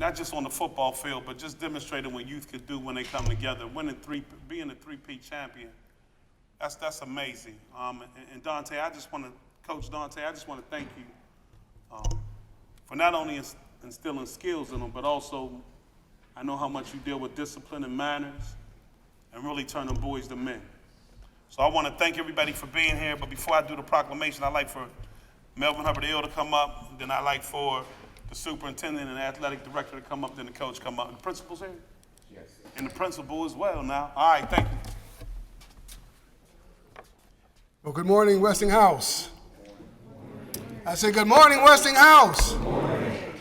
not just on the football field, but just demonstrating what youth could do when they come together. Being a three-peat champion, that's amazing. And Dante, Coach Dante, I just want to thank you for not only instilling skills in them, but also I know how much you deal with discipline and manners and really turning boys to men. So I want to thank everybody for being here, but before I do the proclamation, I'd like for Melvin Hubbard-Ill to come up, and then I'd like for the superintendent and athletic director to come up, then the coach come up. And the principal's here? Yes. And the principal as well now. All right, thank you. Well, good morning, Westinghouse. I say good morning, Westinghouse. Good morning.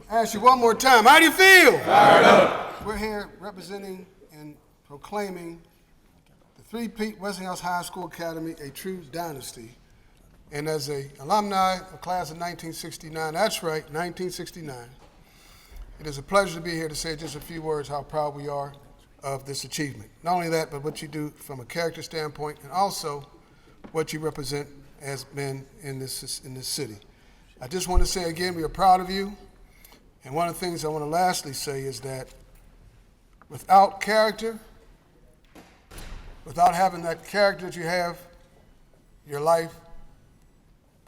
I'll ask you one more time, how do you feel? Fired up. We're here representing and proclaiming the three-peat Westinghouse High School Academy, a true dynasty. And as an alumni of class of 1969, that's right, 1969, it is a pleasure to be here to say just a few words how proud we are of this achievement. Not only that, but what you do from a character standpoint and also what you represent as men in this city. I just want to say again, we are proud of you. And one of the things I want to lastly say is that without character, without having that character that you have, your life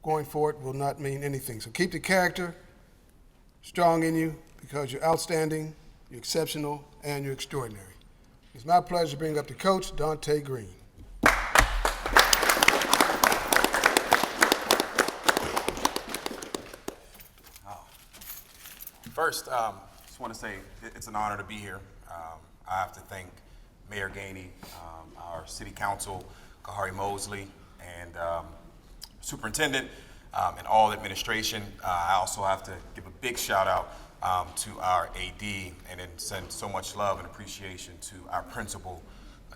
going forward will not mean anything. So keep the character strong in you because you're outstanding, you're exceptional, and you're extraordinary. It's my pleasure to bring up the coach, Dante Green. First, just want to say it's an honor to be here. I have to thank Mayor Gainey, our city council, Kahari Mosley, and superintendent, and all administration. I also have to give a big shout out to our AD and then send so much love and appreciation to our principal,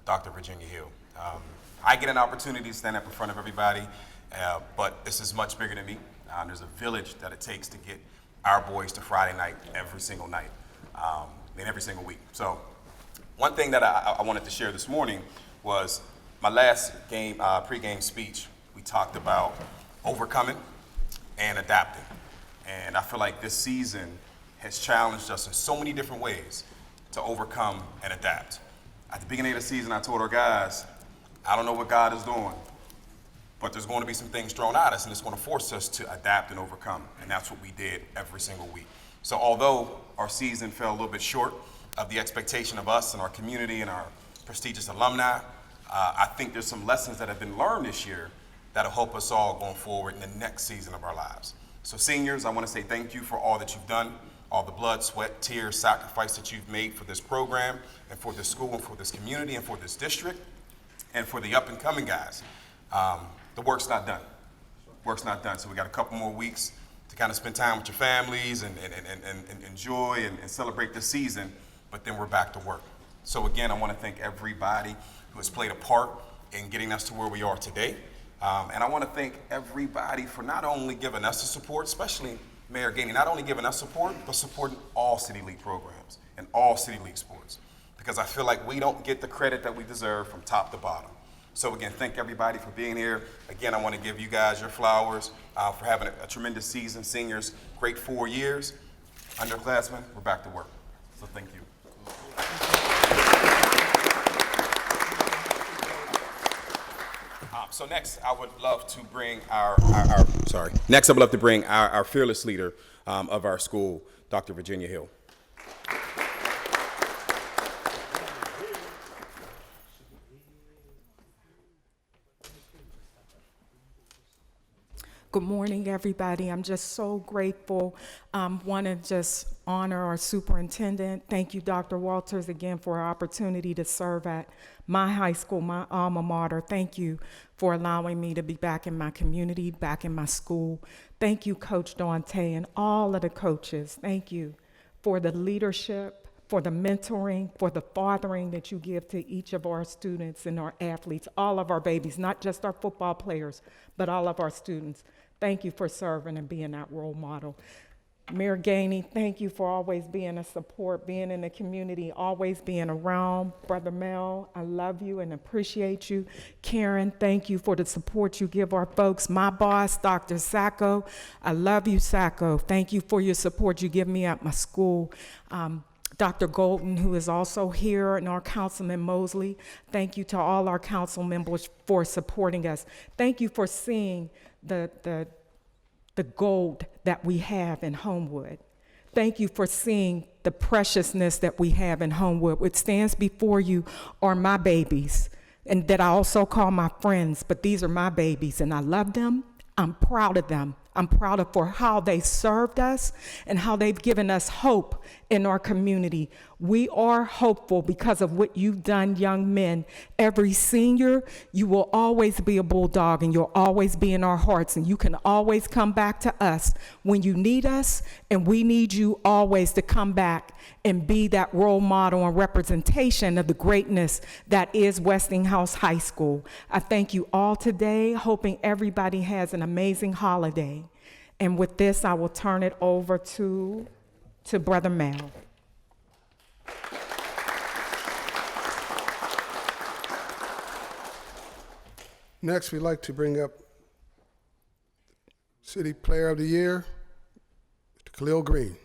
Dr. Virginia Hill. I get an opportunity to stand up in front of everybody, but this is much bigger than me. There's a village that it takes to get our boys to Friday night every single night, and every single week. So one thing that I wanted to share this morning was my last game, pregame speech. We talked about overcoming and adapting. And I feel like this season has challenged us in so many different ways to overcome and adapt. At the beginning of the season, I told our guys, I don't know what God is doing, but there's going to be some things thrown at us and it's going to force us to adapt and overcome. And that's what we did every single week. So although our season fell a little bit short of the expectation of us and our community and our prestigious alumni, I think there's some lessons that have been learned this year that'll help us all going forward in the next season of our lives. So seniors, I want to say thank you for all that you've done, all the blood, sweat, tears, sacrifice that you've made for this program and for this school and for this community and for this district and for the up and coming guys. The work's not done. Work's not done. So we got a couple more weeks to kind of spend time with your families and enjoy and celebrate this season, but then we're back to work. So again, I want to thank everybody who has played a part in getting us to where we are today. And I want to thank everybody for not only giving us the support, especially Mayor Gainey, not only giving us support, but supporting all City League programs and all City League sports. Because I feel like we don't get the credit that we deserve from top to bottom. So again, thank everybody for being here. Again, I want to give you guys your flowers for having a tremendous season. Seniors, great 4 years. Underclassmen, we're back to work. So thank you. So next, I would love to bring our fearless leader of our school, Dr. Virginia Hill. Good morning, everybody. I'm just so grateful. Want to just honor our superintendent. Thank you, Dr. Walters, again for our opportunity to serve at my high school, my alma mater. Thank you for allowing me to be back in my community, back in my school. Thank you, Coach Dante, and all of the coaches. Thank you for the leadership, for the mentoring, for the fathering that you give to each of our students and our athletes, all of our babies, not just our football players, but all of our students. Thank you for serving and being that role model. Mayor Gainey, thank you for always being a support, being in the community, always being around. Brother Mel, I love you and appreciate you. Karen, thank you for the support you give our folks. My boss, Dr. Sacco, I love you, Sacco. Thank you for your support you give me at my school. Dr. Golden, who is also here, and our Councilman Mosley, thank you to all our council members for supporting us. Thank you for seeing the gold that we have in Homewood. Thank you for seeing the preciousness that we have in Homewood. What stands before you are my babies, and that I also call my friends, but these are my babies, and I love them. I'm proud of them. I'm proud of for how they served us and how they've given us hope in our community. We are hopeful because of what you've done, young men. Every senior, you will always be a bulldog and you'll always be in our hearts, and you can always come back to us when you need us, and we need you always to come back and be that role model and representation of the greatness that is Westinghouse High School. I thank you all today, hoping everybody has an amazing holiday. And with this, I will turn it over to Brother Mel. Next, we'd like to bring up City Player of the Year, Mr. Khalil Green.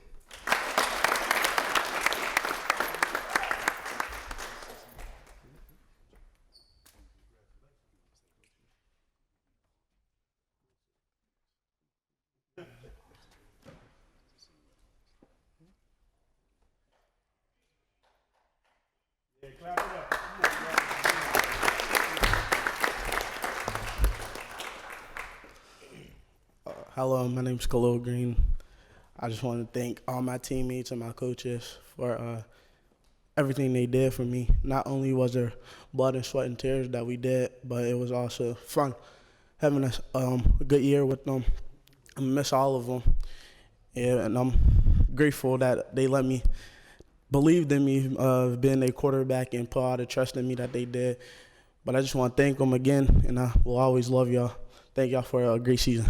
Hello, my name is Khalil Green. I just want to thank all my teammates and my coaches for everything they did for me. Not only was there blood and sweat and tears that we did, but it was also fun having a good year with them. I miss all of them, and I'm grateful that they let me believed in me, being a quarterback, and put all the trust in me that they did. But I just want to thank them again, and I will always love y'all. Thank y'all for a great season.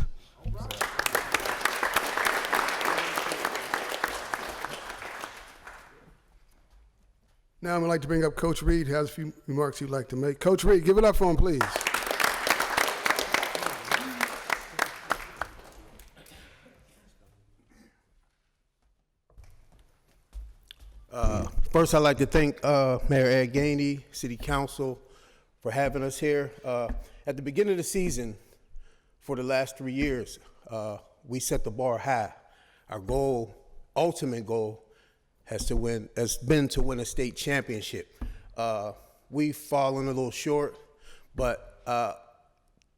Now I'd like to bring up Coach Reed, who has a few remarks he'd like to make. Coach Reed, give it up for him, please. First, I'd like to thank Mayor Ed Gainey, City Council, for having us here. At the beginning of the season, for the last 3 years, we set the bar high. Our goal, ultimate goal, has been to win a state championship. We've fallen a little short, but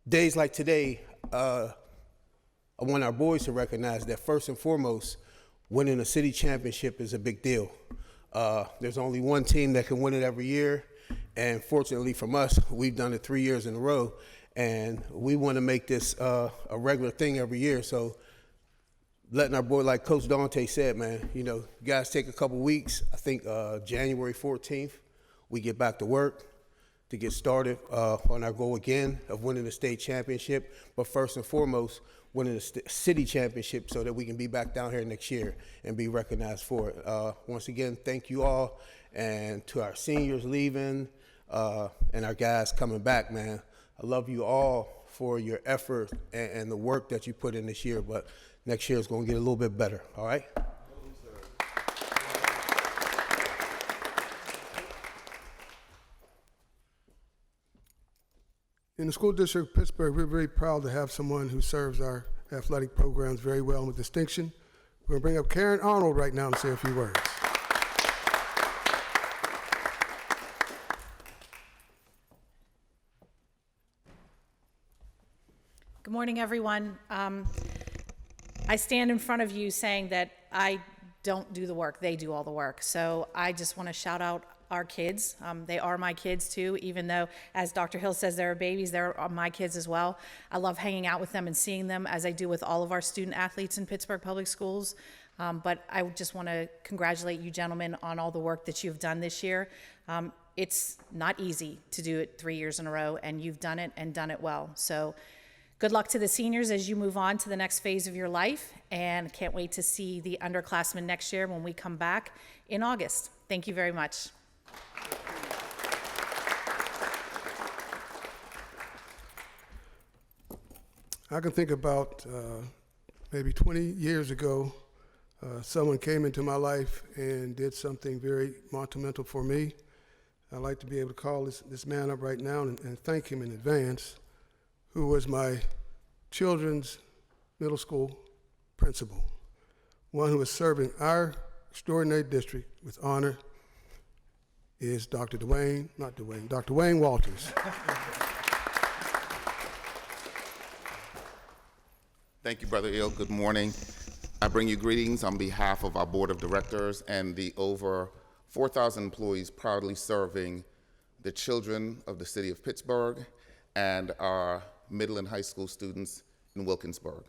days like today, I want our boys to recognize that first and foremost, winning a city championship is a big deal. There's only one team that can win it every year, and fortunately from us, we've done it 3 years in a row, and we want to make this a regular thing every year. So letting our boy, like Coach Dante said, man, you know, you guys take a couple weeks. I think January 14th, we get back to work to get started on our goal again of winning the state championship, but first and foremost, winning the city championship so that we can be back down here next year and be recognized for it. Once again, thank you all, and to our seniors leaving and our guys coming back, man. I love you all for your effort and the work that you put in this year, but next year is going to get a little bit better, all right? In the school district of Pittsburgh, we're very proud to have someone who serves our athletic programs very well and with distinction. We're going to bring up Karen Arnold right now to say a few words. Good morning, everyone. I stand in front of you saying that I don't do the work, they do all the work. So I just want to shout out our kids. They are my kids too, even though, as Dr. Hill says, they're babies, they're my kids as well. I love hanging out with them and seeing them, as I do with all of our student athletes in Pittsburgh Public Schools. But I just want to congratulate you gentlemen on all the work that you've done this year. It's not easy to do it 3 years in a row, and you've done it and done it well. So Good luck to the seniors as you move on to the next phase of your life, and can't wait to see the underclassmen next year when we come back in August. Thank you very much. I can think about maybe 20 years ago, someone came into my life and did something very monumental for me. I'd like to be able to call this man up right now and thank him in advance, who was my children's middle school principal, one who is serving our extraordinary district with honor, is Dr. Wayne Walters. Thank you, Brother Ill. Good morning. I bring you greetings on behalf of our Board of Directors and the over 4,000 employees proudly serving the children of the city of Pittsburgh and our middle and high school students in Wilkinsburg.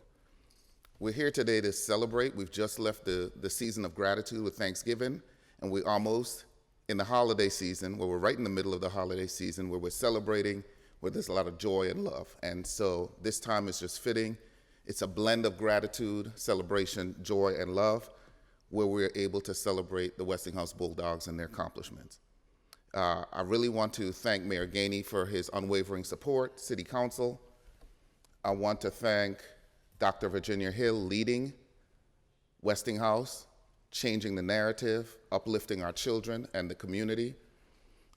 We're here today to celebrate. We've just left the season of gratitude with Thanksgiving, and we're almost in the holiday season, where we're right in the middle of the holiday season, where we're celebrating, where there's a lot of joy and love. And so this time is just fitting. It's a blend of gratitude, celebration, joy, and love, where we're able to celebrate the Westinghouse Bulldogs and their accomplishments. I really want to thank Mayor Gainey for his unwavering support, City Council. I want to thank Dr. Virginia Hill leading Westinghouse, changing the narrative, uplifting our children and the community.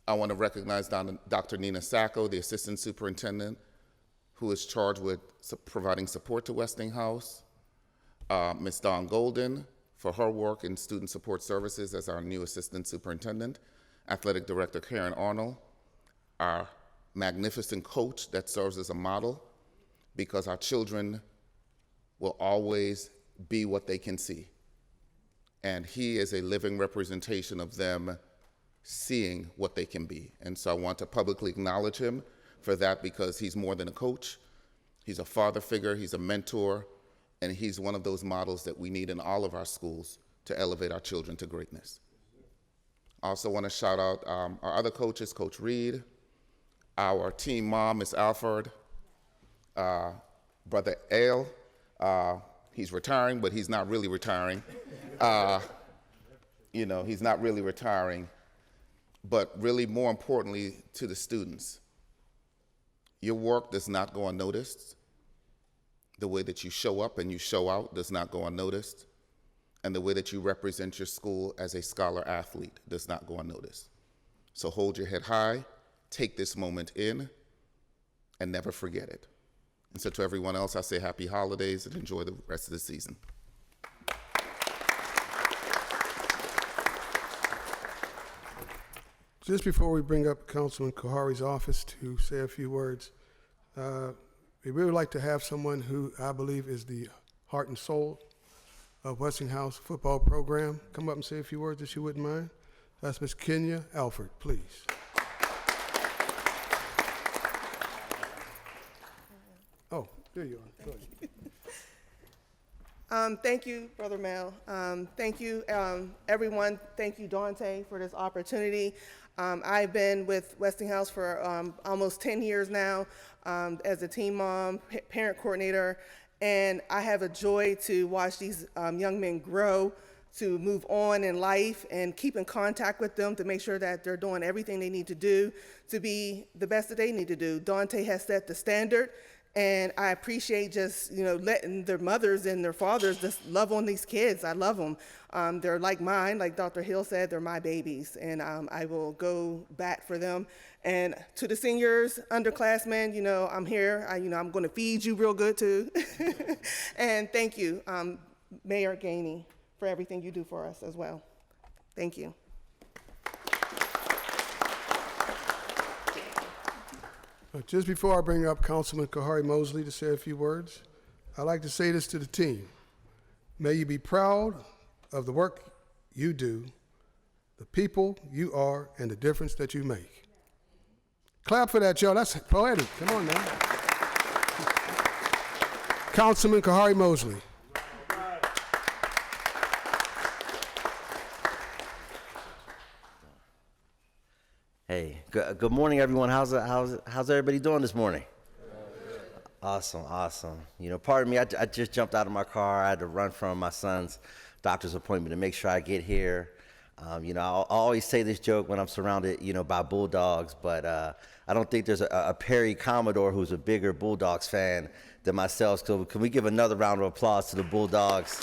I want to recognize Dr. Nina Sacco, the Assistant Superintendent, who is charged with providing support to Westinghouse, Ms. Dawn Golden for her work in Student Support Services as our new Assistant Superintendent, Athletic Director Karen Arnold, our magnificent coach that serves as a model, because our children will always be what they can see. And he is a living representation of them seeing what they can be. And so I want to publicly acknowledge him for that, because he's more than a coach. He's a father figure, he's a mentor, and he's one of those models that we need in all of our schools to elevate our children to greatness. I also want to shout out our other coaches, Coach Reed, our team mom, Ms. Alford, Brother Ale. He's retiring, but he's not really retiring. He's not really retiring. But really, more importantly, to the students, your work does not go unnoticed. The way that you show up and you show out does not go unnoticed. And the way that you represent your school as a scholar athlete does not go unnoticed. So hold your head high, take this moment in, and never forget it. And so to everyone else, I say happy holidays and enjoy the rest of the season. Just before we bring up Councilman Kahari's office to say a few words, we really would like to have someone who I believe is the heart and soul of Westinghouse football program come up and say a few words, if you wouldn't mind. That's Ms. Kenya Alford, please. Oh, there you are. Go ahead. Thank you, Brother Mel. Thank you, everyone. Thank you, Dante, for this opportunity. I've been with Westinghouse for almost 10 years now as a team mom, parent coordinator, and I have a joy to watch these young men grow, to move on in life and keep in contact with them to make sure that they're doing everything they need to do to be the best that they need to do. Dante has set the standard, and I appreciate just, letting their mothers and their fathers just love on these kids. I love them. They're like mine, like Dr. Hill said, they're my babies, and I will go back for them. And to the seniors, underclassmen, I'm here. I'm going to feed you real good too. And thank you, Mayor Gainey, for everything you do for us as well. Thank you. Just before I bring up Councilman Kahari Mosley to say a few words, I'd like to say this to the team. May you be proud of the work you do, the people you are, and the difference that you make. Clap for that, y'all. That's poetic. Come on now. Councilman Kahari Mosley. Hey, good morning, everyone. How's everybody doing this morning? Awesome, awesome. Pardon me, I just jumped out of my car. I had to run from my son's doctor's appointment to make sure I get here. I always say this joke when I'm surrounded, by Bulldogs, but I don't think there's a Perry Commodore who's a bigger Bulldogs fan than myself. So can we give another round of applause to the Bulldogs?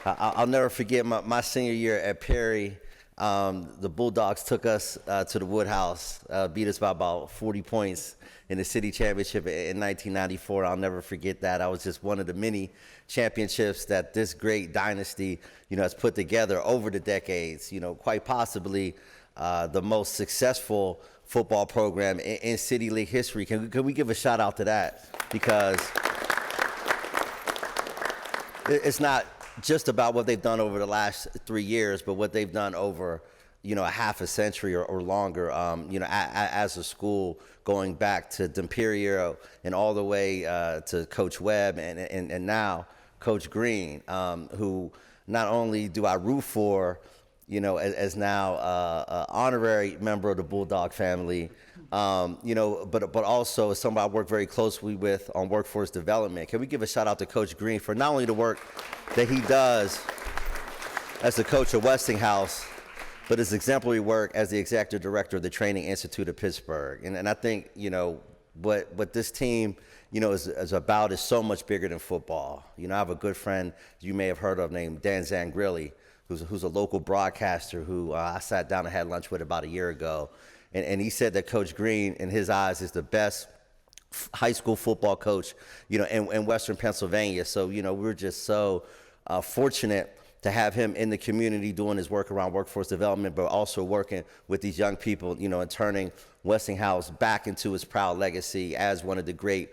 I'll never forget my senior year at Perry. The Bulldogs took us to the Woodhouse, beat us by about 40 points in the city championship in 1994. I'll never forget that. I was just one of the many championships that this great dynasty, has put together over the decades. Quite possibly the most successful football program in City League history. Can we give a shout out to that? Because it's not just about what they've done over the last 3 years, but what they've done over, a half a century or longer, as a school, going back to D'Imperio and all the way to Coach Webb and now Coach Green, who not only do I root for, as now an honorary member of the Bulldog family, but also as somebody I work very closely with on workforce development. Can we give a shout out to Coach Green for not only the work that he does as the coach of Westinghouse, but his exemplary work as the executive director of the Training Institute of Pittsburgh. And I think, what this team, is about is so much bigger than football. I have a good friend you may have heard of named Dan Zangrilli, who's a local broadcaster who I sat down and had lunch with about a year ago. And he said that Coach Green, in his eyes, is the best high school football coach, in Western Pennsylvania. So, we're just so fortunate to have him in the community doing his work around workforce development, but also working with these young people, and turning Westinghouse back into its proud legacy as one of the great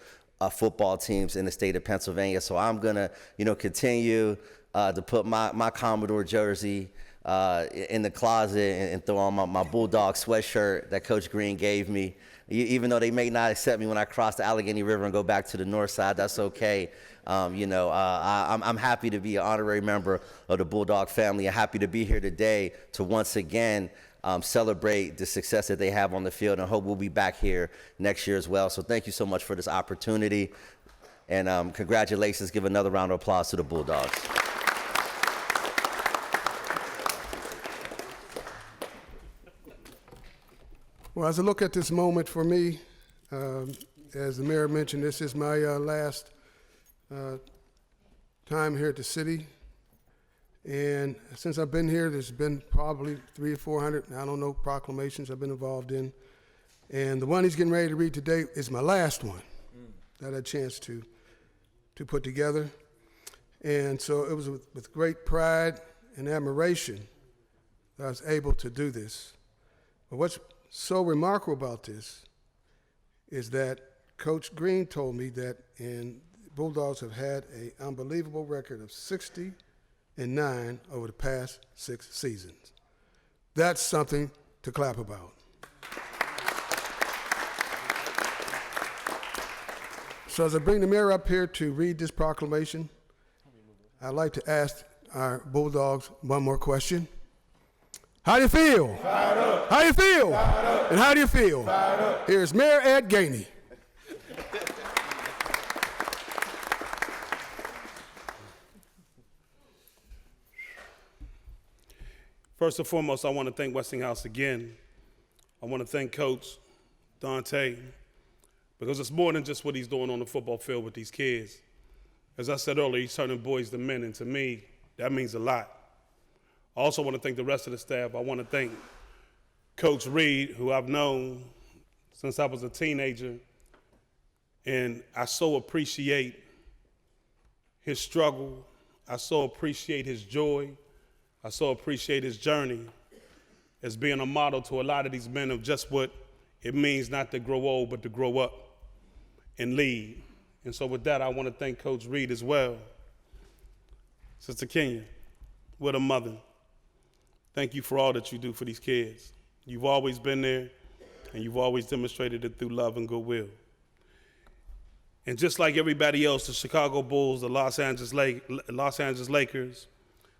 football teams in the state of Pennsylvania. So I'm gonna, continue to put my Commodore jersey in the closet and throw on my Bulldog sweatshirt that Coach Green gave me. Even though they may not accept me when I cross the Allegheny River and go back to the north side, that's okay. I'm happy to be an honorary member of the Bulldog family. I'm happy to be here today to once again celebrate the success that they have on the field, and hope we'll be back here next year as well. So thank you so much for this opportunity, and congratulations. Give another round of applause to the Bulldogs. Well, as I look at this moment for me, as the mayor mentioned, this is my last time here at the city. And since I've been here, there's been probably 300 or 400, I don't know, proclamations I've been involved in. And the one he's getting ready to read today is my last one that I had a chance to put together. And so it was with great pride and admiration that I was able to do this. But what's so remarkable about this is that Coach Green told me that Bulldogs have had an unbelievable record of 60-9 over the past 6 seasons. That's something to clap about. So as I bring the mayor up here to read this proclamation, I'd like to ask our Bulldogs one more question. How do you feel? Fired up. How do you feel? Fired up. And how do you feel? Fired up. Here's Mayor Ed Gainey. First and foremost, I want to thank Westinghouse again. I want to thank Coach Dante, because it's more than just what he's doing on the football field with these kids. As I said earlier, he's turning boys to men, and to me, that means a lot. I also want to thank the rest of the staff. I want to thank Coach Reed, who I've known since I was a teenager, and I so appreciate his struggle. I so appreciate his joy. I so appreciate his journey as being a model to a lot of these men of just what it means not to grow old, but to grow up and lead. And so with that, I want to thank Coach Reed as well. Sister Kenya, what a mother. Thank you for all that you do for these kids. You've always been there, and you've always demonstrated it through love and goodwill. And just like everybody else, the Chicago Bulls, the Los Angeles Lakers,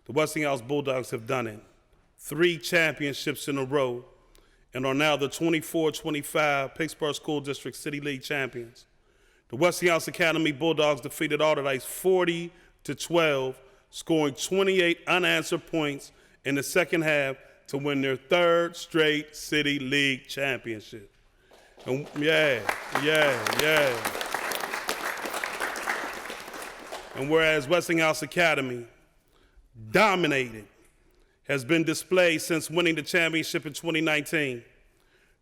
the Westinghouse Bulldogs have done it. 3 championships in a row and are now the 24-25 Pittsburgh School District City League champions. The Westinghouse Academy Bulldogs defeated Alderdice 40-12, scoring 28 unanswered points in the second half to win their third straight City League championship. And And whereas Westinghouse Academy dominated, has been displayed since winning the championship in 2019.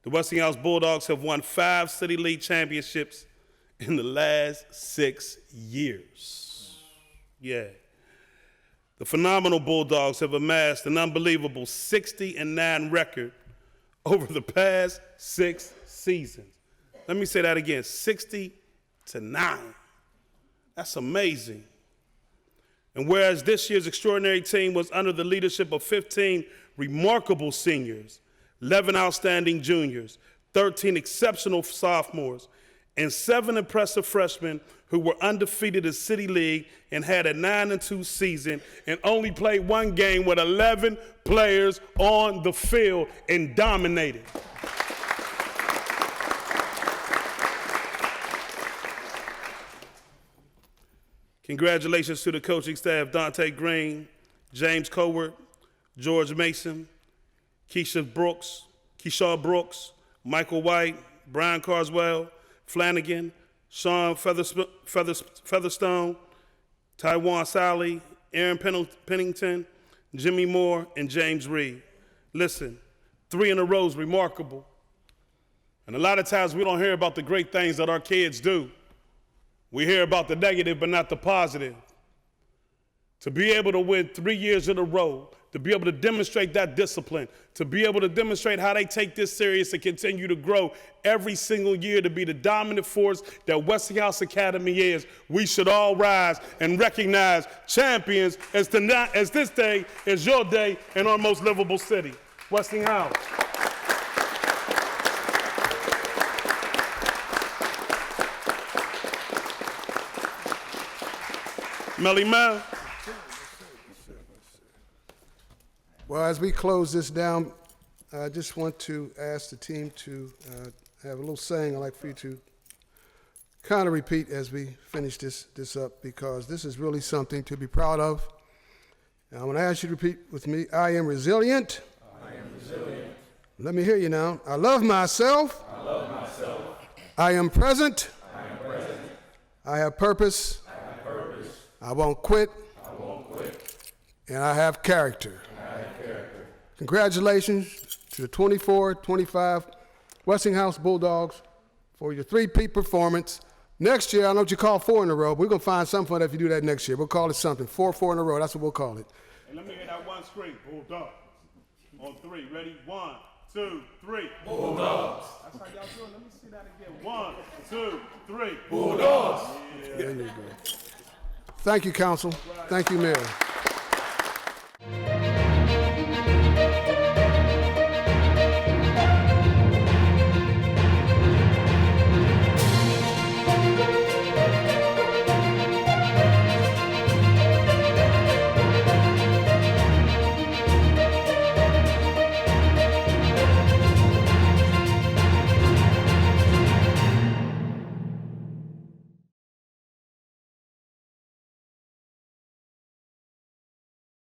The Westinghouse Bulldogs have won 5 City League championships in the last 6 years. Yeah. The phenomenal Bulldogs have amassed an unbelievable 60-9 record over the past 6 seasons. Let me say that again, 60-9. That's amazing. And whereas this year's extraordinary team was under the leadership of 15 remarkable seniors, 11 outstanding juniors, 13 exceptional sophomores, and 7 impressive freshmen who were undefeated in City League and had a 9-2 season and only played 1 game with 11 players on the field and dominated. Congratulations to the coaching staff, Dante Green, James Cowart, George Mason, Keisha Brooks, Michael White, Brian Carswell, Flanagan, Sean Featherstone, Taiwan Sally, Aaron Pennington, Jimmy Moore, and James Reed. Listen, 3 in a row is remarkable. And a lot of times we don't hear about the great things that our kids do. We hear about the negative, but not the positive. To be able to win 3 years in a row, to be able to demonstrate that discipline, to be able to demonstrate how they take this serious and continue to grow every single year to be the dominant force that Westinghouse Academy is, we should all rise and recognize champions as this day is your day in our most livable city, Westinghouse. Melly Mel. Well, as we close this down, I just want to ask the team to have a little saying I'd like for you to kind of repeat as we finish this up, because this is really something to be proud of. And I want to ask you to repeat with me, I am resilient. I am resilient. Let me hear you now. I love myself. I love myself. I am present. I am present. I have purpose. I have purpose. I won't quit. I won't quit. And I have character. I have character. Congratulations to the 24-25 Westinghouse Bulldogs for your 3-peat performance. Next year, I know what you call 4 in a row, but we're going to find something for that if you do that next year. We'll call it something. 4 in a row. That's what we'll call it. And let me hear that one scream. Bulldogs. On 3. Ready? 1, 2, 3. Bulldogs. That's how y'all do it. Let me see that again. 1, 2, 3. Bulldogs. There you go. Thank you, Council. Thank you, Mayor.